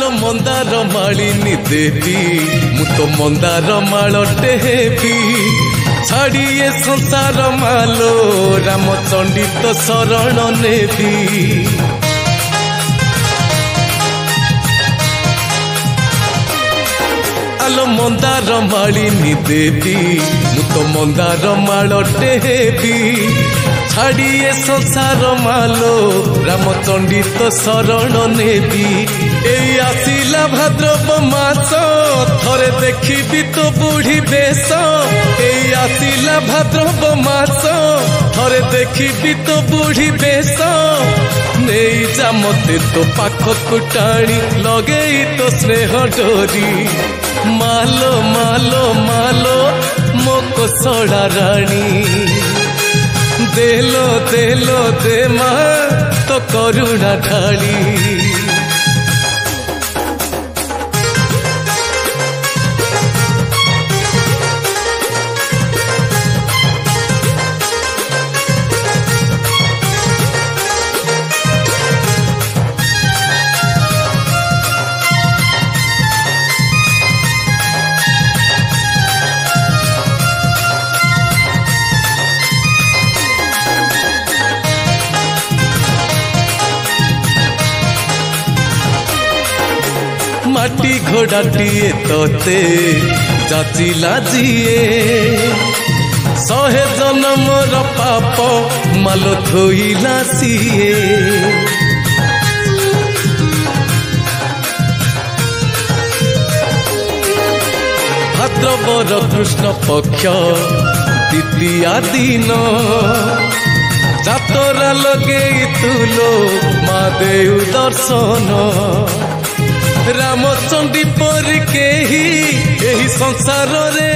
आलो मंदार मालिनी देवी मु तो मंदार मालटे हेबी छाड़िए संसार मालो रामचंडी तो शरण नेबी आलो मंदार मालिनी देवी मु तो मंदार मालटे हेबी छाड़िए संसार मालो रामचंडी तो शरण नेबी एई आसिला भाद्रव मास थरे देखी तो बुढ़ी बेश एई आसिला भाद्रव मास थरे देखी तो बुढ़ी बेश नहीं जा मते तो पाखकु टाणी लगे तो स्नेह डोरी मालो मालो मालो मो कोसड़ा रानी देलो देलो दे माँ तो करुणा ढाली माटी घोड़ाटीए तोते जाचिला जीए सहे जन्मर पाप मालो धोइला सीए भाद्रवर कृष्ण पक्ष द्वितीया दिन जातरा लगे तुलो माँ देव दर्शन रामचंडी पर के ही संसार रे